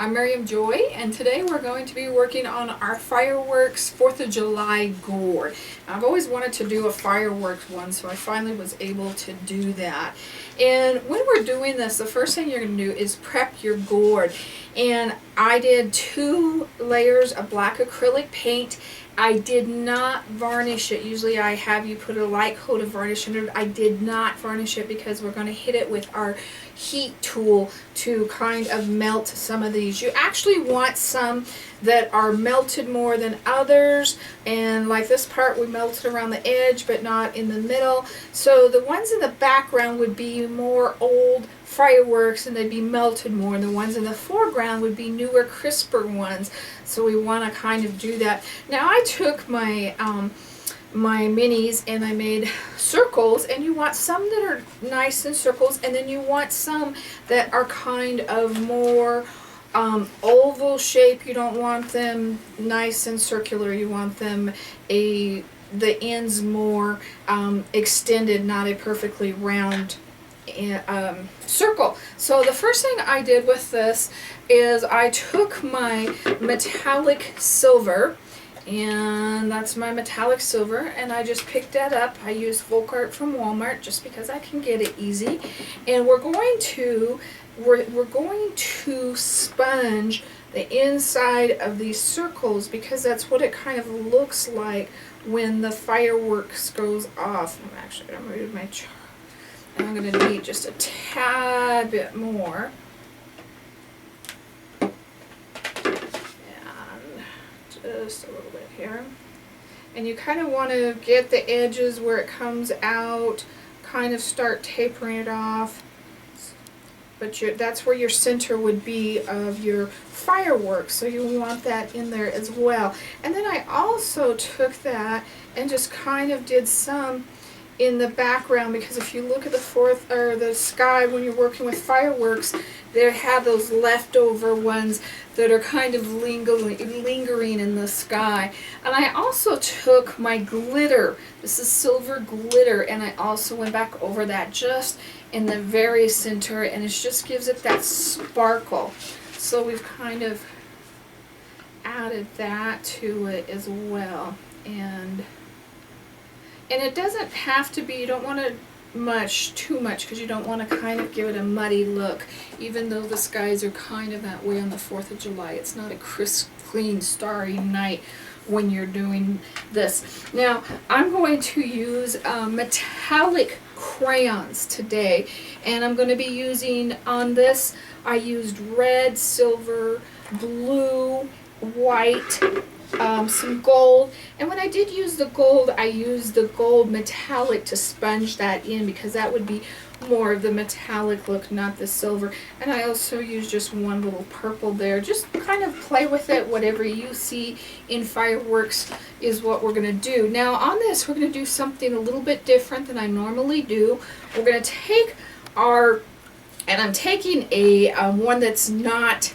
I'm Miriam Joy, and today we're going to be working on our fireworks 4th of July gourd. I've always wanted to do a fireworks one, so I finally was able to do that. And when we're doing this, the first thing you're going to do is prep your gourd. And I did 2 layers of black acrylic paint. I did not varnish it. Usually I have you put a light coat of varnish under it. I did not varnish it because we're going to hit it with our heat tool to kind of melt some of these. You actually want some that are melted more than others, and like this part we melted around the edge but not in the middle. So the ones in the background would be more old fireworks and they'd be melted more, and the ones in the foreground would be newer, crisper ones. So we want to kind of do that. Now I took my my minis and I made circles, and you want some that are nice in circles, and then you want some that are kind of more oval shape. You don't want them nice and circular. You want them the ends more extended, not a perfectly round circle. So the first thing I did with this is I took my metallic silver, and that's my metallic silver, and I just picked that up. I used Folk Art from Walmart just because I can get it easy. And we're going to sponge the inside of these circles because that's what it kind of looks like when the fireworks goes off. I'm actually going to remove my chart. And I'm going to need just a tad bit more. Just a little bit here. And you kind of want to get the edges where it comes out, kind of start tapering it off. But that's where your center would be of your fireworks, so you want that in there as well. And then I also took that and just kind of did some in the background, because if you look at the sky when you're working with fireworks, they have those leftover ones that are kind of lingering in the sky. And I also took my glitter. This is silver glitter, and I also went back over that just in the very center, and it just gives it that sparkle. So we've kind of added that to it as well. And it doesn't have to be, you don't want it too much, because you don't want to kind of give it a muddy look, even though the skies are kind of that way on the 4th of July. It's not a crisp, clean, starry night when you're doing this. Now, I'm going to use metallic crayons today, and I'm going to be using, on this, I used red, silver, blue, white, some gold. And when I did use the gold, I used the gold metallic to sponge that in, because that would be more of the metallic look, not the silver. And I also used just one little purple there. Just kind of play with it. Whatever you see in fireworks is what we're going to do. Now on this, we're going to do something a little bit different than I normally do. We're going to take and I'm taking a one that's not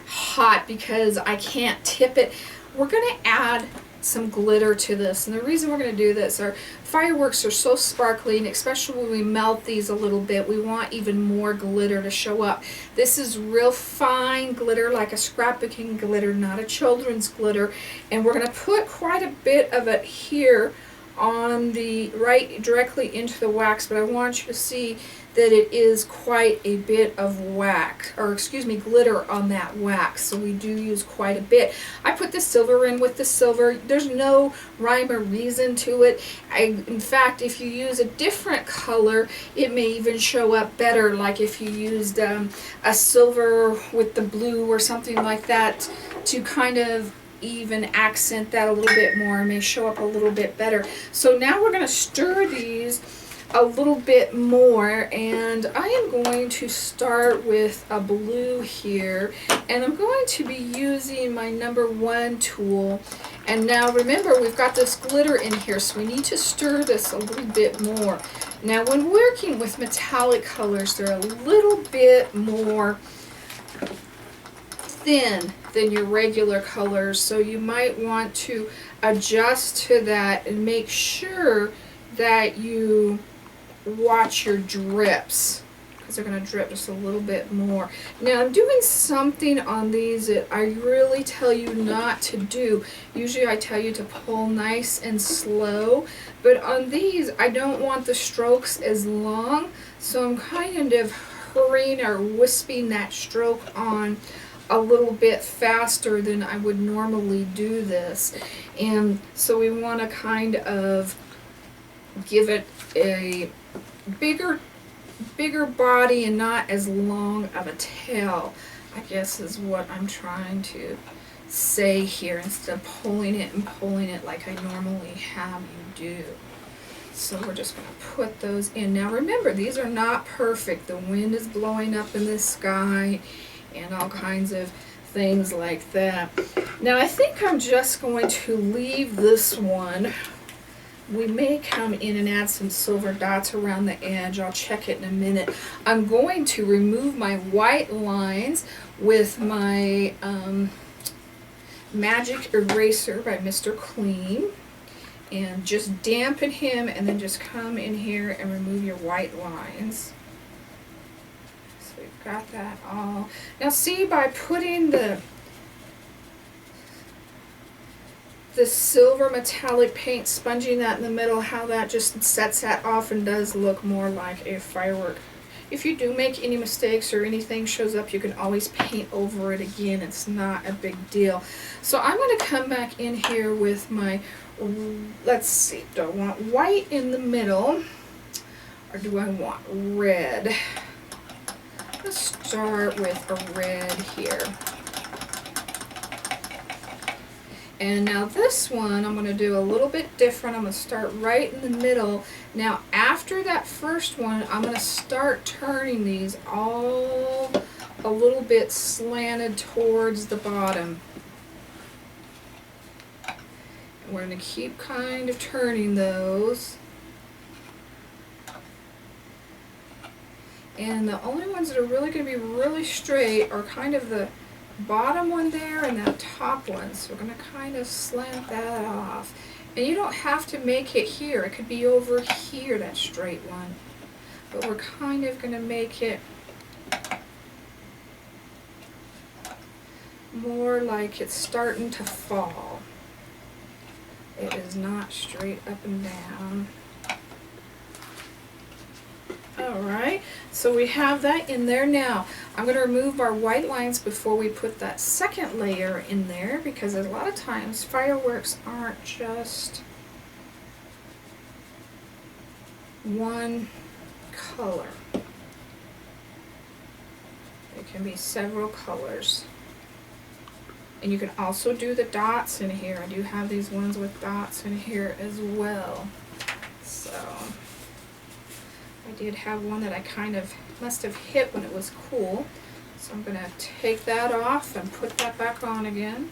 hot because I can't tip it. We're going to add some glitter to this, and the reason we're going to do this, our fireworks are so sparkly, and especially when we melt these a little bit, we want even more glitter to show up. This is real fine glitter, like a scrapbooking glitter, not a children's glitter, and we're going to put quite a bit of it here on the directly into the wax, but I want you to see that it is quite a bit of wax, or excuse me, glitter on that wax. So we do use quite a bit. I put the silver in with the silver. There's no rhyme or reason to it. In fact, if you use a different color, it may even show up better, like if you used a silver with the blue or something like that to kind of even accent that a little bit more. It may show up a little bit better. So now we're going to stir these a little bit more, and I am going to start with a blue here, and I'm going to be using my #1 tool. And now remember, we've got this glitter in here, so we need to stir this a little bit more. Now when working with metallic colors, they're a little bit more thin than your regular colors, so you might want to adjust to that and make sure that you watch your drips. because they're going to drip just a little bit more. Now I'm doing something on these that I really tell you not to do. Usually I tell you to pull nice and slow, but on these I don't want the strokes as long, so I'm kind of hurrying or wisping that stroke on a little bit faster than I would normally do this. And so we want to kind of give it a bigger body and not as long of a tail, I guess is what I'm trying to say here, instead of pulling it like I normally have you do. So we're just going to put those in. Now remember, these are not perfect. The wind is blowing up in the sky and all kinds of things like that. Now I think I'm just going to leave this one. We may come in and add some silver dots around the edge. I'll check it in a minute. I'm going to remove my white lines with my Magic Eraser by Mr. Clean, and just dampen him, and then just come in here and remove your white lines. So we've got that all. Now see, by putting the silver metallic paint, sponging that in the middle, how that just sets that off and does look more like a firework. If you do make any mistakes or anything shows up, you can always paint over it again. It's not a big deal. So I'm going to come back in here with my, let's see, do I want white in the middle or do I want red? Let's start with a red here. And now this one I'm going to do a little bit different. I'm going to start right in the middle. Now after that first one, I'm going to start turning these all a little bit slanted towards the bottom. And we're going to keep kind of turning those. And the only ones that are really going to be really straight are kind of the bottom one there and that top one. So we're going to kind of slant that off. And you don't have to make it here. It could be over here, that straight one. But we're kind of going to make it more like it's starting to fall. It is not straight up and down. Alright, so we have that in there. Now I'm going to remove our white lines before we put that second layer in there, because a lot of times fireworks aren't just one color. It can be several colors. And you can also do the dots in here. I do have these ones with dots in here as well. So I did have one that I kind of must have hit when it was cool. So I'm going to take that off and put that back on again.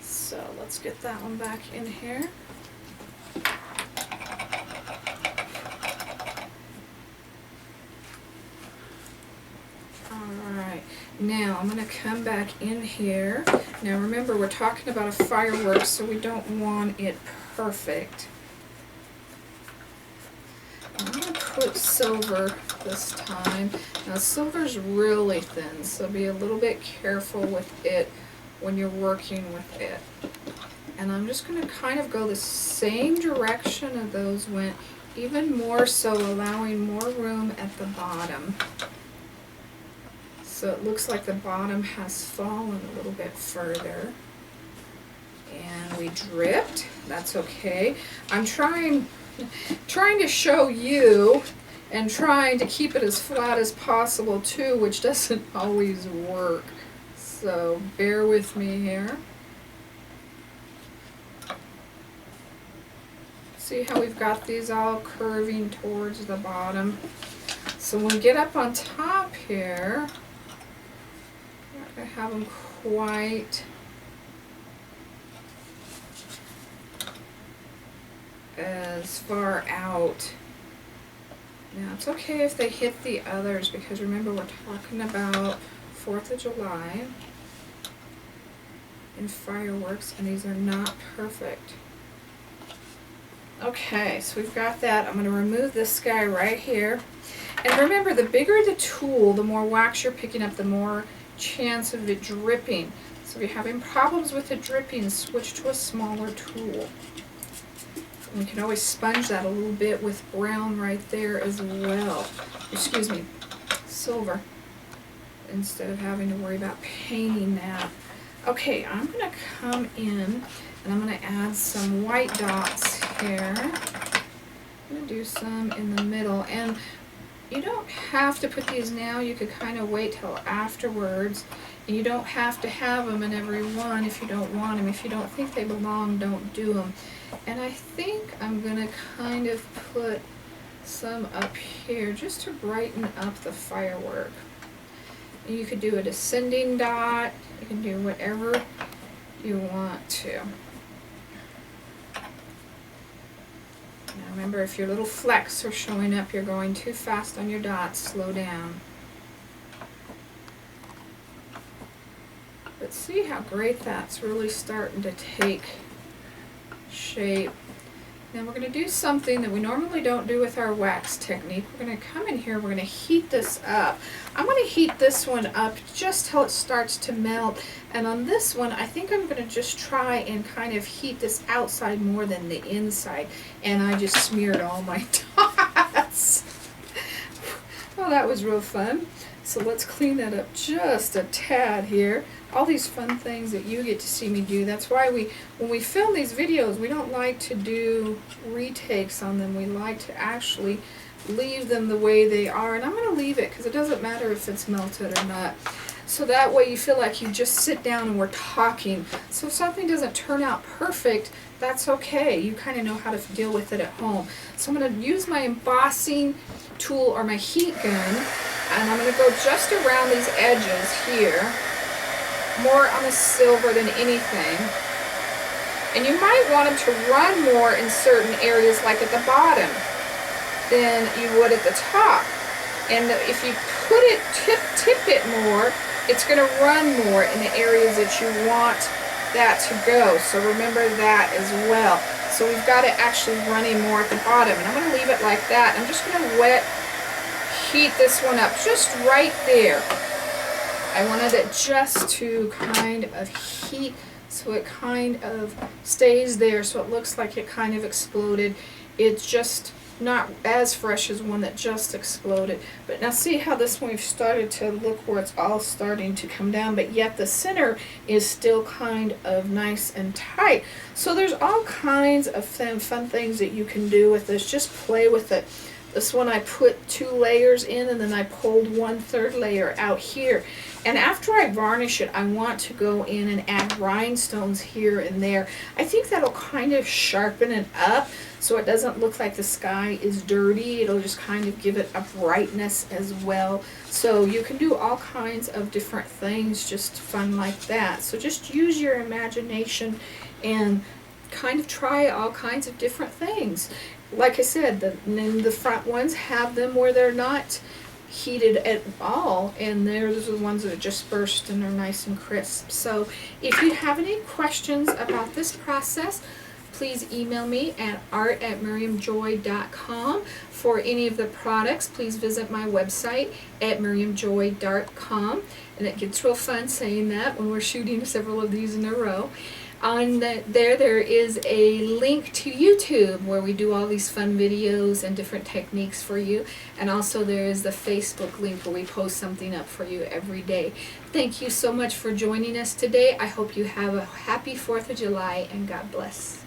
So let's get that one back in here. Alright, now I'm going to come back in here. Now remember, we're talking about a firework, so we don't want it perfect. I'm going to put silver this time. Now silver's really thin, so be a little bit careful with it when you're working with it. And I'm just going to kind of go the same direction as those went, even more so, allowing more room at the bottom. So it looks like the bottom has fallen a little bit further. And we dripped. That's okay. I'm trying to show you and trying to keep it as flat as possible too, which doesn't always work. So bear with me here. See how we've got these all curving towards the bottom. So when we get up on top here, we're not going to have them quite as far out. Now it's okay if they hit the others, because remember, we're talking about 4th of July and fireworks, and these are not perfect. Okay, so we've got that. I'm going to remove this guy right here. And remember, the bigger the tool, the more wax you're picking up, the more chance of it dripping. So if you're having problems with it dripping, switch to a smaller tool. And we can always sponge that a little bit with brown right there as well. Excuse me, silver, instead of having to worry about painting that. Okay, I'm going to come in and I'm going to add some white dots here. I'm going to do some in the middle. And you don't have to put these now. You could kind of wait till afterwards. And you don't have to have them in every one if you don't want them. If you don't think they belong, don't do them. And I think I'm going to kind of put some up here just to brighten up the firework. You could do a descending dot. You can do whatever you want to. Now remember, if your little flecks are showing up, you're going too fast on your dots, slow down. But see how great that's really starting to take shape. Now we're going to do something that we normally don't do with our wax technique. We're going to come in here, we're going to heat this up. I'm going to heat this one up just till it starts to melt. And on this one, I think I'm going to just try and kind of heat this outside more than the inside. And I just smeared all my dots. Well, that was real fun. So let's clean that up just a tad here. All these fun things that you get to see me do. That's why when we film these videos, we don't like to do retakes on them. We like to actually leave them the way they are. And I'm going to leave it because it doesn't matter if it's melted or not. So that way you feel like you just sit down and we're talking. So if something doesn't turn out perfect, that's okay. You kind of know how to deal with it at home. So I'm going to use my embossing tool or my heat gun, and I'm going to go just around these edges here, more on the silver than anything. And you might want them to run more in certain areas, like at the bottom, than you would at the top. And if you put it, tip it more, it's going to run more in the areas that you want that to go. So remember that as well. So we've got it actually running more at the bottom. And I'm going to leave it like that. I'm just going to heat this one up just right there. I wanted it just to kind of heat so it kind of stays there, so it looks like it kind of exploded. It's just not as fresh as one that just exploded. But now see how this one we've started to look where it's all starting to come down, but yet the center is still kind of nice and tight. So there's all kinds of fun things that you can do with this. Just play with it. This one I put 2 layers in, and then I pulled 1/3 layer out here. And after I varnish it, I want to go in and add rhinestones here and there. I think that'll kind of sharpen it up so it doesn't look like the sky is dirty. It'll just kind of give it a brightness as well. So you can do all kinds of different things, just fun like that. So just use your imagination and kind of try all kinds of different things. Like I said, the front ones have them where they're not heated at all, and there's the ones that are just burst and are nice and crisp. So if you have any questions about this process, please email me at art@miriamjoy.com. For any of the products, please visit my website at miriamjoy.com. And it gets real fun saying that when we're shooting several of these in a row. On there is a link to YouTube where we do all these fun videos and different techniques for you. And also there is the Facebook link where we post something up for you every day. Thank you so much for joining us today. I hope you have a happy 4th of July, and God bless.